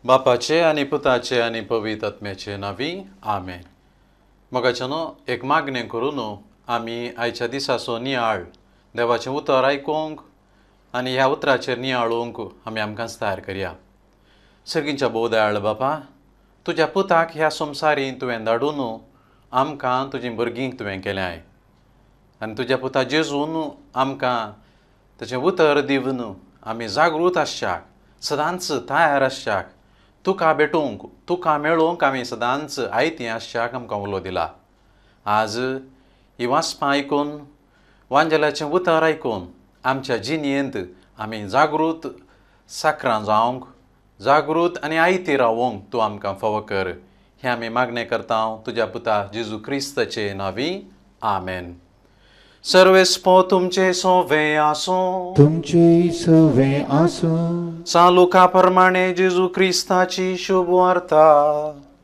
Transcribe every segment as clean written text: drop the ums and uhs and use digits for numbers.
बापाचे आणि पुताचे आणि पवित्र आत्म्याचे नावी आमेन. मगाच्यानो एक मागणें करून आमी आयच्या दिसाचो नियाळ देवाचें उतर आयकूंक आनी ह्या उतराचेर नियाळूंक आमी आमकांच तयार करया. सर्गींच्या भोव दयाळ बापा, तुज्या पुताक ह्या संवसारींत तुवें धाडून आमकां तुजीं भुरगींक तुवें केल्याय आनी तुज्या पुता जेजून आमकां ताचें उतर दिवन आमी जागृत आसच्याक, सदांच तयार आसच्याक, तुका भेटूंक, तुका मेळूंक आमी सदांच आयतीं आसच्याक आमकां उलो दिला. आज ही वाचपां आयकून, वांजेलाचें उतर आयकून आमच्या जिणेंत आमी जागृत साकरां जावंक, जागृत आनी आयती रावूंक तूं आमकां फावो कर. हें आमी मागणें करता तुज्या पुता जेजू क्रिस्ताचे नांवी आमेन. सर्वेस्पो तुमचे सोवे आसूं, तुमचे सवे आसूं. चालुका प्रमाणे जेजू क्रिस्ताची शुभ वार्ता.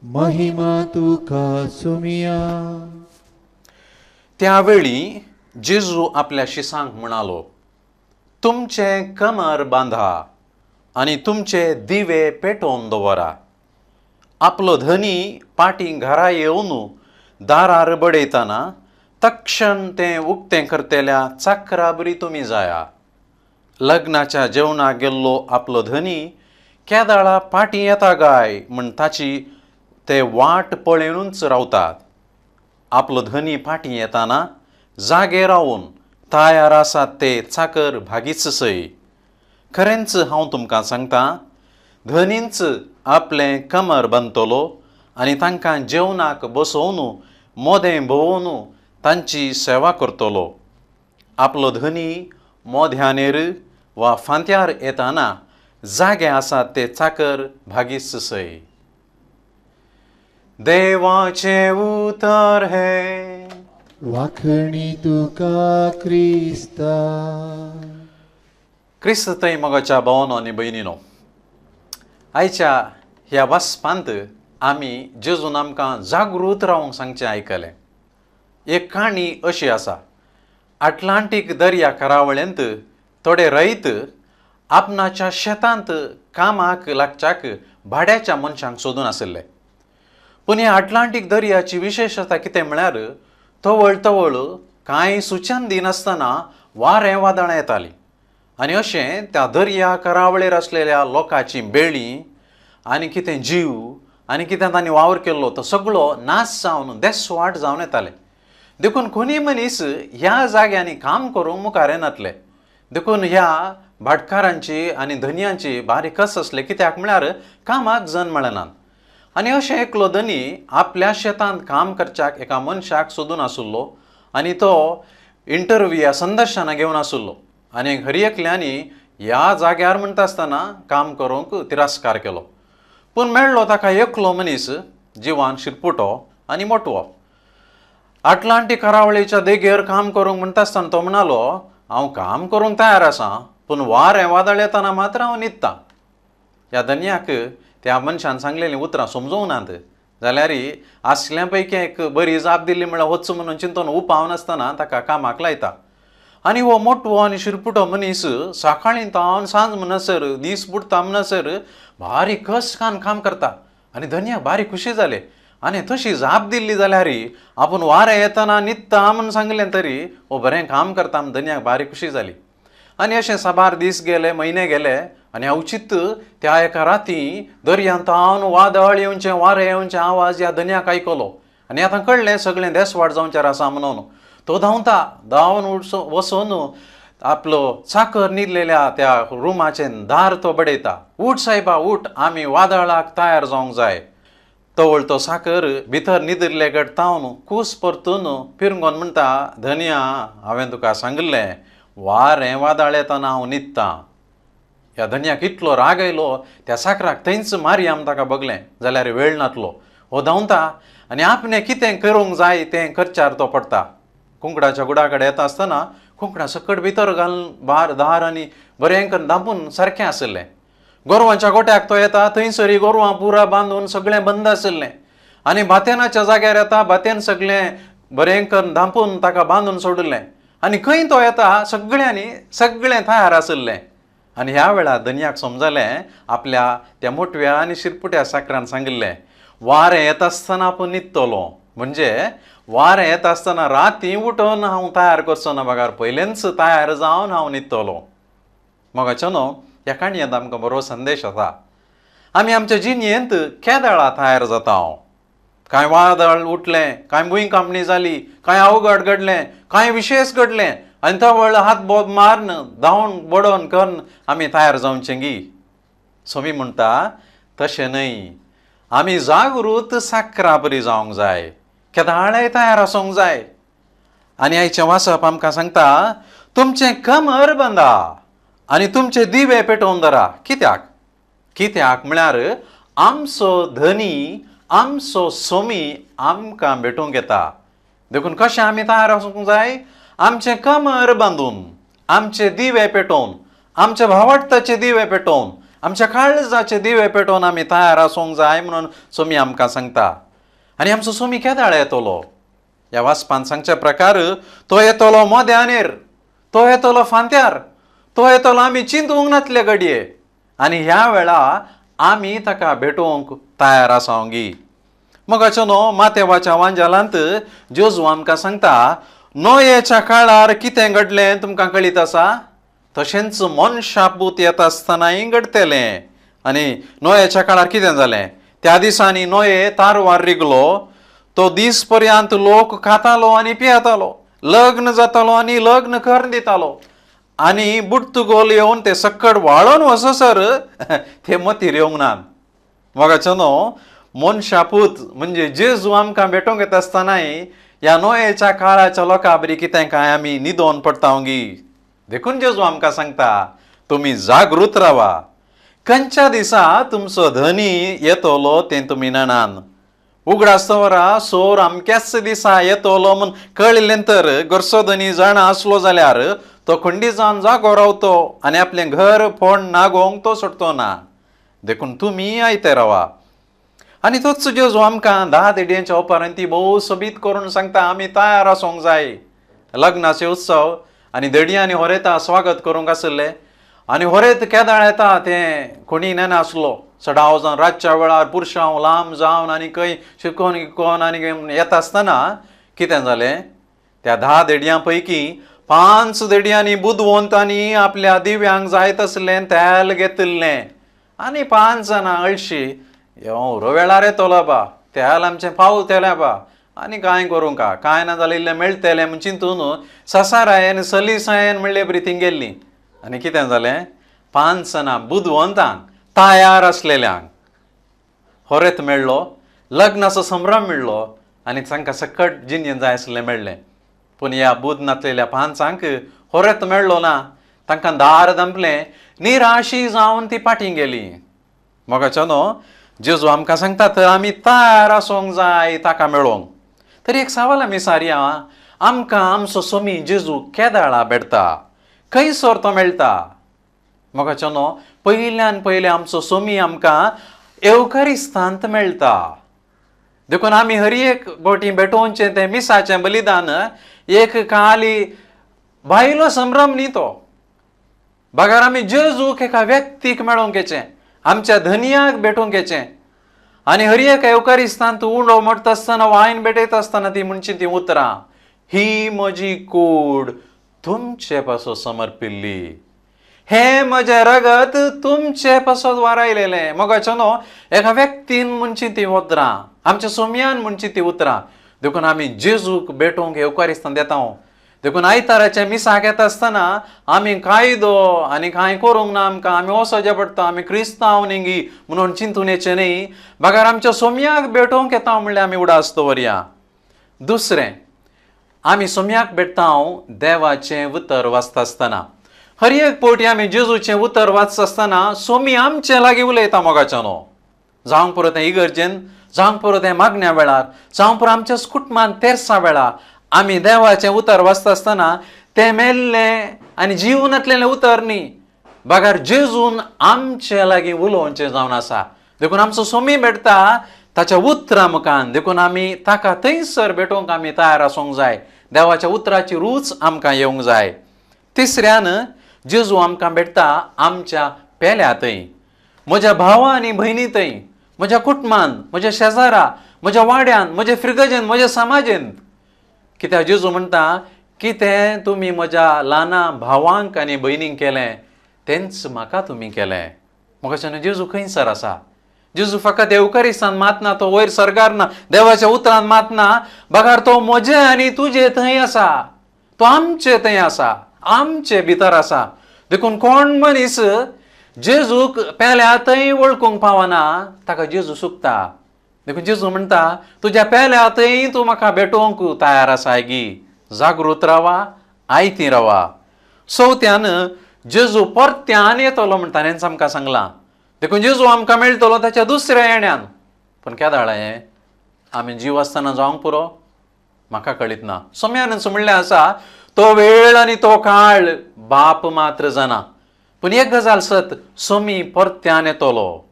महिमा तुका सुमिया. त्यावेळी जेजू आपल्या शिसांक म्हणालो, तुमचे कमर बांधा आनी तुमचे दिवे पेटोवन दवरा. आपलो धनी पाटी घरा येवन दारार बडयतना तक्षण तें उक्तें करतेल्या चाकरा बरी तुमी जाया. लग्नाच्या जेवणाक गेल्लो आपलो धनी केदाळा पाटी येता गाय म्हण ताची ते वाट पळयनूच रावतात. आपलो धनी पाटी येताना जागे रावून तयार आसात ते चाकर भागीच सय. खरेंच हांव तुमकां सांगतां, धनींच आपलें कमर बांदतलो आनी तांकां जेवणाक बसोवन मोदें भोंवून तांची सेवा करतलो. आपलो धनी मोद्यानेर वा फांत्यार येताना जागे आसात ते चाकर भागीच सय. देवाचे उतर हे. वाखणी तुका क्रिस्ता. क्रिस्त थंय मोगाच्या भावांनो आनी भयणीनो, आयच्या ह्या वाचपांत आमी जेजून आमकां जागृत रावंक सांगचें आयकलें. एक काणी अशी आसा. अटलांटीक दर्या करावळेंत थोडे रैत आपणाच्या शेतांत कामाक लागच्याक भाड्याच्या मनशांक सोदून आशिल्ले. पूण ह्या अटलांटीक दर्याची विशेशता कितें म्हळ्यार तवळ तवळ कांय सुचन दिनासतना वारें वादळां येतालीं आनी अशें त्या दर्या करावळेर आसलेल्या लोकांची बेळीं आनी कितें जीव आनी कितें तांणी वावर केल्लो तो सगळो नाश जावन देसवाट जावन येताले. देखून कोणी मनीस ह्या जाग्यांनी काम करूंक मुखार येनातले. देखून ह्या भाटकारांची आनी धनयांची बारीक कस आसले, कित्याक म्हळ्यार कामाक जन मेळनात. आनी अशें एकलो धनी आपल्या शेतांत काम करच्याक एका मनशाक सोदून आसुल्लो आनी तो इंटरव्ह्यू संदर्शनां घेवन आसुल्लो आनी घरी एकल्यांनी ह्या जाग्यार म्हणटा आसतना काम करूंक तिरस्कार केलो. पूण मेळ्ळो ताका एकलो मनीस, जिवान शिरपुटो आनी मोटवो. अटलांटीक करावळेच्या देगेर काम करूंक म्हणटा आसतना तो म्हणालो, हांव काम करूंक तयार आसां, पूण वारें वादळ येताना मात्र हांव न्हिदतां. ह्या धन्याक त्या मनशान सांगलेलीं उतरां समजूंक जाल्यार आसल्या पैकी एक बरी जाप दिल्ली म्हळ्यार वच म्हणून चिंतून उपावनासतना ताका कामाक लायता. आनी हो मोटवो आनी शिरपुटो मनीस सकाळीं तावन सांज म्हणसर, दीस बुडता म्हणसर भारी कश्टान काम करता. आनी धन्याक भारी खुशी जाले. आनी तशी जाप दिल्ली जाल्यार आपूण वारें येतना न्हिदता म्हूण सांगलें तरी हो बरें काम करता म्हूण धन्याक भारी खुशी जाली. आनी अशें साबार दीस गेले, म्हयने गेले आनी अवचित त्या एका राती दर्यांत तावन वादळ येवचें, वारें येवचें आवाज ह्या धन्याक आयकलो. आनी आतां कळ्ळें सगळें देसवाट जावचें आसा म्हणून. तो धांवन वचून आपलो चाकर न्हिदलेल्या त्या रुमाचें दार तो बडयता. उठ सायबा उठ, आमी वादळाक तयार जावंक जाय. तवळ तो साकर भितर न्हिदिल्ले गट तावन कूस परतून फिरंगोन म्हणटा, धन्या हांवें तुका सांगलें वारें वादळ येताना हांव न्हिदतां. ह्या धन्याक इतलो राग आयलो त्या साकराक थंयच मारी आम ताका बगलें जाल्यार वेळ नातलो. हो धांवता आनी आपणें कितें करूंक जाय तें करच्यार तो पडटा. कुंकडाच्या गुडा कडेन येता आसतना कुंकडा सकट भितर घालून दार आनी बरें करून धांपून सारकें आशिल्लें. गोरवांच्या गोट्याक तो येता, थंयसर गोरवां पुरा बांदून सगळें बंद आशिल्लें. आनी बातेनाच्या जाग्यार येता, बातेन सगळें बरें करून धांपून ताका बांदून सोडिल्लें. आनी खंय तो येता सगळ्यांनी सगळें तयार आशिल्लें. आनी ह्या वेळार धन्याक समजलें आपल्या त्या मोटव्या आनी शिरपुट्या साकरान सांगिल्लें, वारें येता आसतना आपूण न्हिदतलो. म्हणजे वारें येता आसतना राती उठोन हांव तयार करचो ना बगार, पयलेंच तयार जावन हांव न्हिदतलो. मोगाचो न्हू, ह्या काणयेंत आमकां बरो संदेश आसा. आमी आमच्या जिणेंत केदाळा तयार जाता. कांय वादळ उठलें, कांय भुंयकांपणी जाली, कांय अवघड घडलें, कांय विशेश घडलें, आनी तो व्हडलो हात बोब मारून धांवन बडोवन करून आमी तयार जावचें गी. सोमी म्हणटा तशें न्हय. आमी जागृत साकरा बरी जावंक जाय, केदाळे तयार आसूंक जाय. आनी आयचें वाचप आमकां सांगता, तुमचें कमर बांदा आनी तुमचे दिवे पेटोवन धरा. कित्याक? कित्याक म्हळ्यार आमचो धनी, आमचो सोमी आमकां भेटूंक येता. देखून कशें आमी तयार आसूंक जाय? आमचें कमर बांदून, आमचे दिवे पेटोवन, आमचे भावार्थाचे दिवे पेटोवन, आमच्या काळजाचे दिवे पेटोवन आमी तयार आसूंक जाय म्हणून सोमी आमकां सांगता. आनी आमचो सोमी केदाळ येतलो. ह्या वाचपान सांगच्या प्रकार तो येतलो मोद्यानीर, तो येतलो फांत्यार, तो येतलो आमी चिंतूंक नातले घडये. आनी ह्या वेळा आमी ताका भेटोवंक तयार आसांगी. मोगाचो न्हू, मातेवाच्या वांजलांत जेजू आमकां सांगता, नोयेच्या काळार कितें घडलें तुमकां कळीत आसा? तशेंच मनशापूत येता आसतनाय घडतलें. आनी नोयेच्या काळार कितें जालें? त्या दिसांनी नोये तारवार रिगलो. तो दीस पर्यंत लोक खातालो आनी पियेतालो, लग्न जातालो आनी लग्न करून दितालो. आनी बुडतुगोल येवन ते सक्कड वाळोन वचसर ते मतीर येवंक ना. मोगाचो न्हू, मनशापूत म्हणजे जेजू आमकां भेटोंक येता आसतनाय ह्या नोयेच्या काळाच्या लोकां बरी कितें काय आमी न्हिदोवन पडटांगी. देखून जेजू आमकां सांगता, तुमी जागृत रावा. खंयच्या दिसा तुमचो धनी येतलो तें तुमी जाणान. उगडास्तवरा सोर अमक्याच दिसा येतलो म्हूण कळिल्लें तर घरचो धनी जाणा आसलो जाल्यार तो खंडी जावन जागो रावतो आनी आपलें घर फोंड नागोवंक तो सोडतो ना. देखून तुमी आयते रावा. आनी तोच जेजू आमकां 10 देडयांच्या उपरांत भोव सोबीत करून सांगता, आमी तयार आसूंक जाय. लग्नाचे उत्सव आनी देडयांनी होरेता स्वागत करूंक आसले. आनी होरेत केदाळ येता तें कोणी नेनासलो. सडाव जावन रातच्या वेळार पुरशांव लांब जावन आनी खंय शिकोन आनी येता आसतना कितें जालें? त्या 10 देडयां पैकी 5 देडयांनी बुदवंतांनी आपल्या दिव्यांक जाय तसलें तेल घेतिल्लें. आनी 5 जाणां अळशी, हो वेळार येतलो बा, तेल आमचें पावतलें बा, आनी कांय करूंक कांय ना जाल्यार इल्लें मेळटलें म्हूण चिंतून ससारायन सलिसायन म्हणले बरी थिंग गेल्लीं. आनी कितें जालें? 5 जाणां बुदवंतांक तयार आसलेल्यांक होरेत मेळ्ळो, लग्नाचो संभ्रम मेळ्ळो आनी तांकां सकट जिणेन जाय आसलें मेळ्ळें. पूण ह्या बुद नासलेल्या 5 होरेत मेळ्ळो ना. तांकां दार दंपलें, निराशी जावन ती फाटीं गेलीं. मोगाचो न्हू, जेजू आमकां सांगता तर आमी तयार आसूंक जाय ताका मेळोंक. तरी एक सवाल आमी सारया, आमकां आमचो सोमी जेजू केदाळा भेटता, खंयसर तो मेळटा? मोगाचो न्हू, पयल्यान पयलें आमचो सोमी आमकां एवकारिस्तांत मेळटा. देखून आमी हर एक बोटी भेटोवचें तें मिसाचें बलिदान एक खाली भायलो संभ्रम न्ही तो. बगार आमी जेजूक एका व्यक्तीक मेळोंक येचें, आमच्या धनयाक भेटूंक येचें. आनी हर एक एवकारिस्तांत उंडो मोडटा आसतना वायन भेटयता आसतना ती म्हणची ती उतरां, ही म्हजी कूड तुमचे पासो समर्पिल्ली, हे म्हजें रगत तुमचे पासो वारायलेलें. मोगाचो न्हू, एका व्यक्तीन म्हणची ती उतरां, आमच्या सोमयान म्हणची ती उतरां. देखून आमी जेजूक भेटोवंक एवकारिस्तांत येता. देखून आयताराच्या मिसाक येता आसतना आमी कायदो आनी कांय करूंक ना, आमकां आमी वचचें पडटा, आमी क्रिस्तांव न्ही म्हणून चिंतून येचें न्ही. बगार आमच्या सोमयाक भेटोवंक येता म्हणल्यार आमी उडास दवरया. दुसरें, आमी सोमयाक भेटता देवाचें उतर वाचता आसतना. हर एक फावटी आमी जेजूचें उतर वाचता आसतना सोमी आमचे लागीं उलयता. मोगाचो न्हू, जावंक पुरो तें इगर्जेन, जावंक पुरो तें मागण्या वेळार, जावंक पुरो आमच्या कुटुंबान तेर्सा वेळार आमी देवाचें उतर वाचता आसतना तें मेल्लें आनी जिवनांतलें उतर न्ही. बगार जेजून आमचे लागीं उलोवचें जावन आसा. देखून आमचो सोमी भेटता ताच्या उतरां मुखान. देखून आमी ताका थंयसर भेटोवंक आमी तयार आसूंक जाय. देवाच्या उतराची रूच आमकां येवंक जाय. तिसऱ्यान, जेजू आमकां भेटता आमच्या पेल्यातय, म्हज्या भावा आनी भयणीतय, म्हज्या कुटुंबांत, म्हज्या शेजारा, म्हज्या वाड्यान, म्हज्या फ्रिगजेंत, म्हज्या समाजेंत. कित्याक जेजू म्हणटा कितें तुमी म्हज्या ल्हाना भावांक आनी भयणींक केलें तेंच म्हाका तुमी केलें. म्हाका जेजू खंयसर आसा? जेजू फकत येवकारिस्तान मातना, तो वयर सर्गार ना, देवाच्या उतरांत मातना. बगार तो म्हजे आनी तुजे थंय आसा, तो आमचे थंय आसा, आमचे भितर आसा. देखून कोण मनीस जेजूक पेल्या थंय वळखूंक पावना ताका जेजू सुकता. देखून जेजू म्हणटा तुज्या पेल्या थंय तूं म्हाका भेटोवंक तयार आसा गी. जागृत रावा, आयती रावा. चवथ्यान जेजू परत्यान येतलो म्हणटा हेंच आमकां सांगलां. देखून जेजू आमकां मेळटलो ताच्या दुसऱ्या येण्यान. पण केदाळ हें आमी जीव आसतना जावंक पुरो? म्हाका कळीत ना. सोम्यानच म्हणलें आसा तो वेळ आनी तो काळ बाप मात्र जाणा. पूण एक गजाल सत, सोमी परत्यान येतलो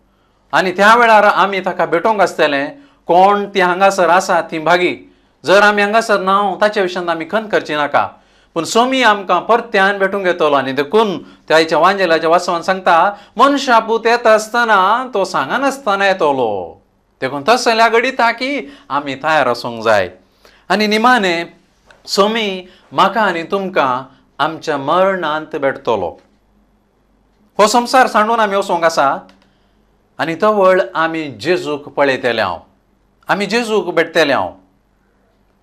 आनी त्या वेळार आमी ताका भेटोवंक आसतलें. कोण ती हांगासर आसा ती भागी. जर आमी हांगासर ना ताचे विशयान आमी खंत करची नाका. पूण सोमी आमकां परत्यान भेटूंक येतलो. आनी देखून त्या वांजेलाच्या वाचवान सांगता मनशापूत येता आसतना तो सांगनासतना येतलो. देखून तस जाल्यार घडिता की आमी तयार आसूंक जाय. आनी निमाणें सोमी म्हाका आनी तुमकां आमच्या मरणांत भेटतलो. हो संवसार सांडून आमी वचोंक आसा आनी तवळ आमी जेजूक पळयतले हांव, आमी जेजूक भेटतले हांव.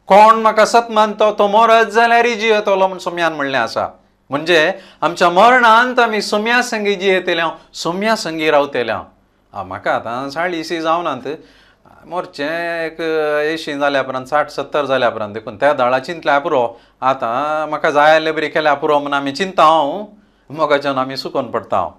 कोण म्हाका सत मानतो तो मरत जाल्यार जियेतलो म्हूण सोम्यान म्हणलें आसा. म्हणजे आमच्या मरणांत आमी सोम्या संगी जियेतले हांव, सोम्या संगी रावतले हांव. म्हाका आतां 40 जावनात, मोरचें एक 80 जाल्या उपरांत 60-70 जाल्या उपरांत. देखून त्या दाळा चिंतल्या पुरो. आतां म्हाका जाय आसले बरी केल्या पुरो म्हूण आमी चिंता हांव, मोगाच्यान आमी सुकोन पडटा हांव.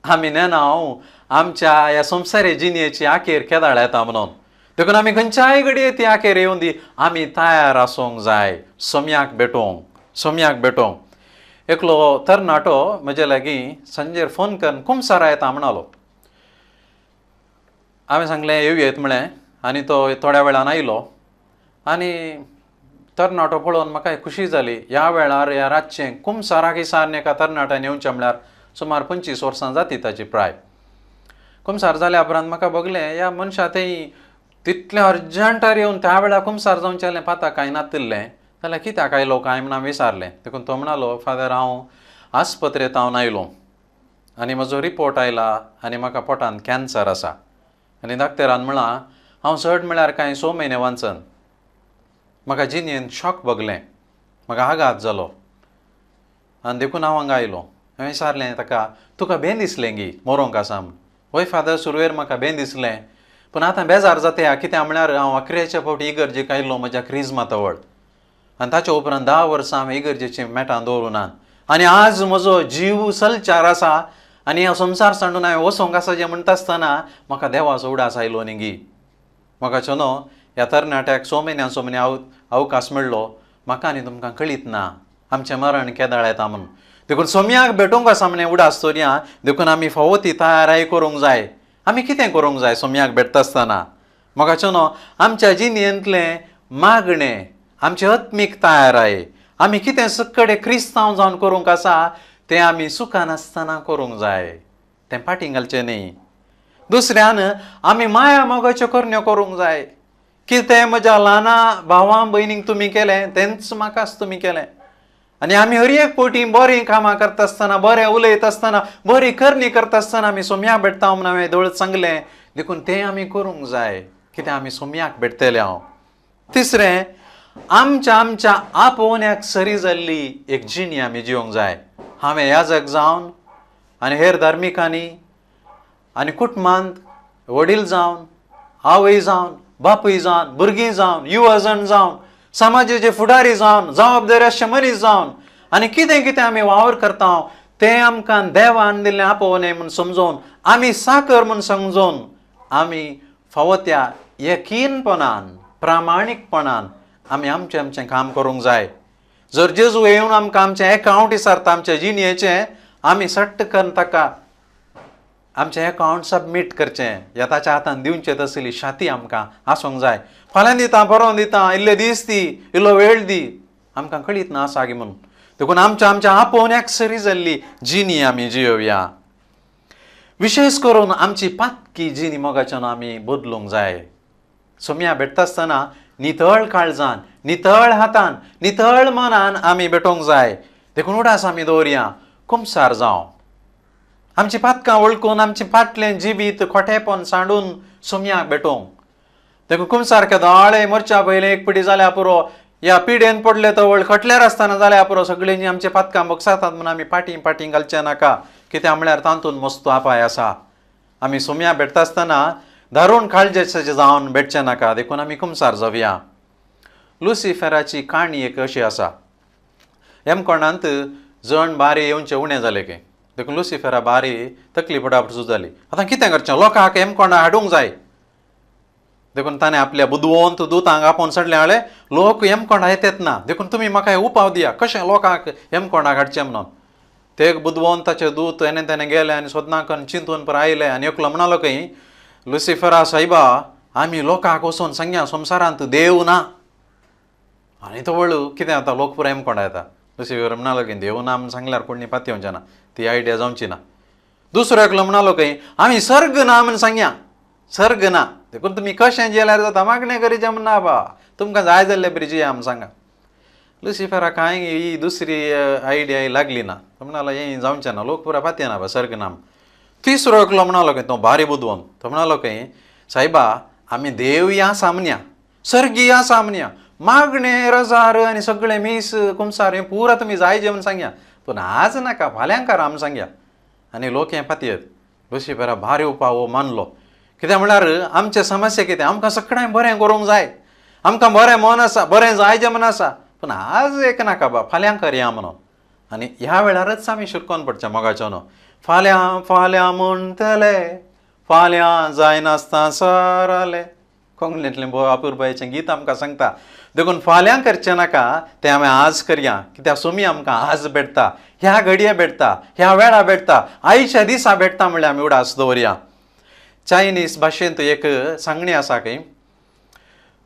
आमी नेना हांव आमच्या ह्या संवसारी जिणेची आखेर केदाळ येता म्हणून. देखून आमी खंयच्याय घडये ती आखेर येवन दी आमी तयार आसूंक जाय सोम्याक भेटोवंक, सोम्याक भेटोवंक. एकलो तरणाटो म्हजे लागीं सांजेर फोन करून कुमसारा येता म्हणलो. हांवें सांगलें येवयेत म्हळें आनी तो थोड्या वेळान आयलो. आनी तरणाटो पळोवन म्हाका खुशी जाली. ह्या वेळार ह्या रातचें कुमसाराक हिसार एका तरणाट्यान येवचें म्हळ्यार सुमार 25 वर्सां जाती ताची प्राय. कुमसार जाल्या उपरांत म्हाका बगलें ह्या मनशा थंय तितलें अर्जंटार येवन त्या वेळार कुमसार जावचें पाता कांय नातिल्लें जाल्यार कित्याक आयलो काय म्हूण हांवें विचारलें. देखून तो म्हणलो फादर हांव आस्पत्रेंत हांव आयलो आनी म्हजो रिपोर्ट आयला आनी म्हाका पोटांत कॅन्सर आसा. आनी डाक्टरान म्हळां हांव चड म्हळ्यार कांय 6 म्हयने वांचन. म्हाका जिणेंत शॉक बगलें, म्हाका आघात जालो आनी देखून हांव हांगा आयलो. हांवें विचारलें ताका तुका बेन दिसलें गी मरोंक आसा म्हूण? वय फादर सुरवेर म्हाका बेन दिसलें, पूण आतां बेजार जाता कित्याक म्हळ्यार हांव 11च्या फावटी इगर्जेक आयिल्लो म्हज्या क्रिजमा तवळ आनी ताच्या उपरांत 10 वर्सां हांवें इगर्जेचें मेटां दवरुना. आनी आज म्हजो जीव सलचार आसा आनी हांव संवसार सांडून हांवें वचोंक आसा जें म्हणटा आसतना म्हाका देवाचो उडास आयलो न्ही गी. म्हाका चनो ह्या तरणाट्याक 6 म्हयने अवकाश मेळ्ळो. म्हाका आनी तुमकां कळीत ना आमचें मरण केदाळ येता म्हणून. देखून सोम्याक भेटोवंक आसा म्हणलें उडास तोरया. देखून आमी फावो ती तयाराय करूंक जाय. आमी कितें करूंक जाय सोम्याक भेटता आसतना? म्हाका चनो आमच्या जिणेंतलें मागणें, आमची आत्मीक तयाराय आमी कितें सक्कडे क्रिस्तांव जावन करूंक आसा तें आमी सुखान आसतना करूंक जाय. तें फाटीं घालचें न्ही. दुसऱ्यान आमी माया मोगाच्यो करण्यो करूंक जाय. कितें म्हज्या ल्हाना भावां भयणींक तुमी केलें तेंच म्हाकाच तुमी केलें. आनी आमी हर एक फावटी बरीं कामां करता आसतना, बरें उलयता आसतना, बरी करणी करता आसतना आमी सोम्या भेटता म्हूण हांवें दोळ्यांत सांगलें. देखून तें आमी करूंक जाय कित्याक आमी सोम्याक भेटतले हांव. तिसरें आमच्या आपोवण्याक सरी जाल्ली एक जिणी आमी जिवंक जाय. हांवें याजक जावन आनी हेर धार्मिकांनी आनी कुटुंबांत वडील जावन, आवय जावन, बापूय जावन, भुरगीं जावन, युवजण जावन, समाजाचे फुडारी जावन, जबाबदारी अशें मनीस जावन आनी कितें कितें आमी वावर करता तें आमकां देवान दिल्लें आपोवणें म्हूण समजोवन, आमी साकर म्हूण समजोवन आमी फावो त्या यकीनपणान, प्रामाणीकपणान आमी आमचें काम करूंक जाय. जर जेजू येवन आमकां आमचें एकावंट विचारता आमच्या जिणेचें, आमी सट्ट करून ताका आमचें एकावंट सबमीट करचें. ह्या ताच्या हातान दिवचें तसली शाती आमकां आसूंक जाय. फाल्यां दिता, परवां दिता, इल्ले दीस दी, इल्लो वेळ दी, आमकां कळीत ना आसा गे म्हणून. देखून आमच्या आपोवण्याक सरी जाल्ली जिणी आमी जियोवया. विशेष करून आमची पातकी जिणी मोगाच्यान आमी बदलूंक जाय. सोम्या भेटता आसतना नितळ काळजान, नितळ हातान, नितळ मनान आमी भेटोंक जाय. देखून उडास आमी दवरया, कुमसार जावं. आमची पातकां वळखून आमचें फाटलें जिवीत खोटेपण सांडून सोम्याक भेटोंक. देखून कुमसार केदोळे मोर्चा पयलें एक पिडी जाल्या पुरो, ह्या पिडेन पडले तो वळ खटल्यार आसतना जाल्या पुरो सगळीं आमचे पातकां बोगसातात म्हणून आमी फाटीं घालचें नाका. कित्याक म्हळ्यार तातूंत मस्तो आपाय आसा. आमी सोम्या भेटता आसतना दारूण काळजेचे जावन भेटचें नाका. देखून आमी कुमसार जावया. लुसिफेराची काणी एक अशी आसा. हेमकोणांत जण बारी येवचे उणें जाले की देखून लुसिफेरा बारी तकली पडापड सुजाली. आतां कितें करचें? लोकांक हेमकोणा हाडूंक जाय. देखून ताणें आपल्या बुदवंत दुतांक आपोवन सडलें हाडलें. लोक हेमकोणा येतात ना. देखून तुमी म्हाका उपाव दिया कशें लोकांक हेमकोणाक हाडचें म्हणून. ते बुदवंताचे दूत हेणें तेणें गेले आनी सोदनाकन चिंतून पर आयले आनी एकलो म्हणलो खंय, लुसिफरा सायबा, आमी लोकांक वचोन सांगया संवसारांत देव ना. आनी तो वळू कितें जाता, लोक पुरो हेमकोणा येता. लुसिफर म्हणलो की देव ना म्हूण सांगल्यार कोणी पाती येवचें ना, ती आयडिया जावची ना. दुसरो एकलो म्हणलो खंय, आमी सर्ग ना म्हूण सांगया. सर्ग ना. देखून तुमी कशें जेल्यार जाता, मागणें करीचें म्हूण ना बा, तुमकां जाय जाल्ले बरी जिया म्हूण सांगा. लुसिफरा कांय ही दुसरी आयडिया लागली ना. तो म्हणलो हें जावचें ना, लोक पुरो पाती ना बा, सर्ग ना. तिसरो एकलो म्हणलो खंय, तो भारी बुदवंत, तो म्हणलो खंय, सायबा आमी देव या सामन्या, सर्गी या सामन्या, मागणें रजार आनी सगळें मीस कुमसार हें पुरा तुमी जाय जेवण सांगया, पूण आज नाका फाल्यांक करा म्हूण सांगया. आनी लोक हें पातयेत. लुसिफरा भारी उपाव मानलो. कित्याक म्हळ्यार आमचे समस्या कितें, आमकां सगळें बरें करूंक जाय, आमकां बरें मन आसा, बरें जाय जेवण आसा, पूण आज एक नाका बा, फाल्यां करया म्हणून. आनी ह्या वेळारच आमी शिरकोन पडचें मोगाचें न्हू. फाल्यां म्हणटले, फाल्यां जायनासता सराले, कोंकणींतलें अपुरबायेचें गीत आमकां सांगता. देखून फाल्यां करचें नाका, तें आमी आज करया. कित्याक सोमी आमकां आज भेटता, ह्या घडये भेटता, ह्या वेळा भेटता, आयच्या दिसा भेटता म्हणल्यार आमी उडास दवरया. चायनीज भाशेंत एक सांगणी आसा की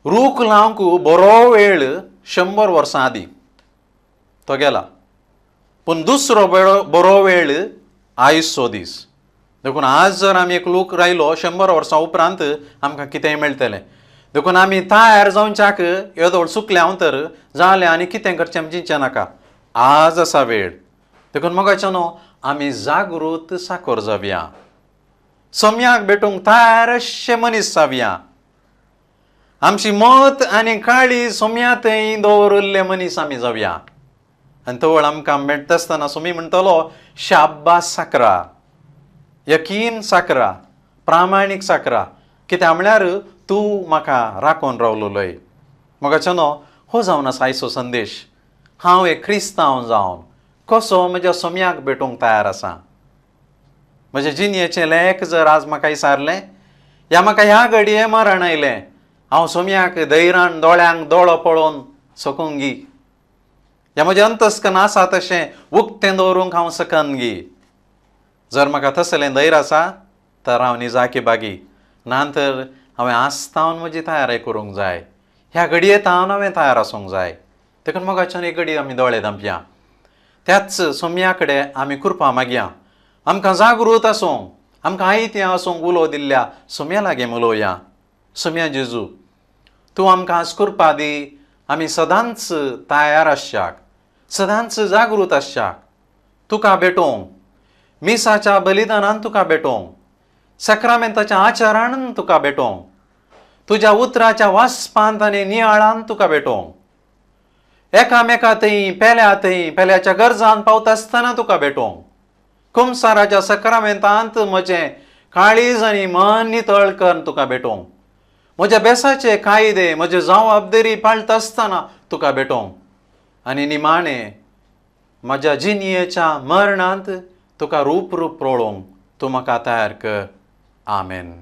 रूख लावंक बरो वेळ 100 वर्सां आदी तो गेला, पूण दुसरो बरो वेळ आयचो दीस. देखून आज जर आमी एक लूक रायलो 100 वर्सां उपरांत आमकां कितेंय मेळटलें. देखून आमी तयार जावच्याक येदोळ चुकले हांव तर जालें आनी कितें करचें चिंतचें नाका. आज आसा वेळ. देखून मोगाचें न्हू, आमी जागृत साकोर जावया. सोम्याक भेटूंक तयार अशें मनीस जावया. आमची मत आनी काळी सोम्यातय दवरल्ले मनीस आमी जावया. आनी तवळ आमकां मेळटा आसतना सोमी म्हणटलो शाब्बास साकरा, यकीन साकरा, प्रामाणीक साकरा. कित्याक म्हळ्यार तूं म्हाका राखून रावलोय. मोगाचें न्हू, हो जावन आसा आयचो संदेश. हांव एक क्रिस्तांव जावन कसो म्हज्या सोम्याक भेटूंक तयार आसा. म्हज्या जिणयेचें लेख जर आज म्हाका विचारलें, या म्हाका ह्या घडये मरण आयलें, हांव सोम्याक धैर्यान दोळ्यांक दोळो पळोवन सकूंक गी. ह्या म्हजें अंतस्कन आसा तशें उक्तें दवरूंक हांव सकन गी. जर म्हाका तसलें धैर्य आसा तर हांव निजाकी बागी, नातर हांवें आस्तावन म्हजी तयारी करूंक जाय. ह्या घडयेंत हांवें तयार आसूंक जाय. देखून मोगाच्यान एक घडी आमी दोळे धांपया. त्याच सोम्या कडेन आमी कृपा मागया. आमकां जागृत आसूंक, आमकां आयतें आसूंक उलो दिल्ल्या सोम्या लागीं उलोवया. सोम्या जेजू, तूं आमकां आज कृपा दी. आमी सदांच तयार आसच्याक, सदांच जागृत आसच्याक, तुका भेटोवंक, मिसाच्या बलिदानान तुका भेटोवंक, सक्रामेंताच्या आचारान तुका भेटोवंक, तुज्या उतराच्या वासपांत आनी नियाळान तुका भेटोवंक, एकामेकांतय पेल्याच्या गरजान पावता आसतना तुका भेटोवंक, कुमसाराच्या सक्रामेंतांत म्हजें काळीज आनी मन नितळ कर तुका भेटोवंक, म्हज्या बेसाचे कायदे म्हजे जबाबदारी पाळटा आसतना तुका भेटोवंक, आनी निमाणें म्हज्या जिणयेच्या मरणांत तुका रूप पळोवंक तूं म्हाका तयार कर. आमेन.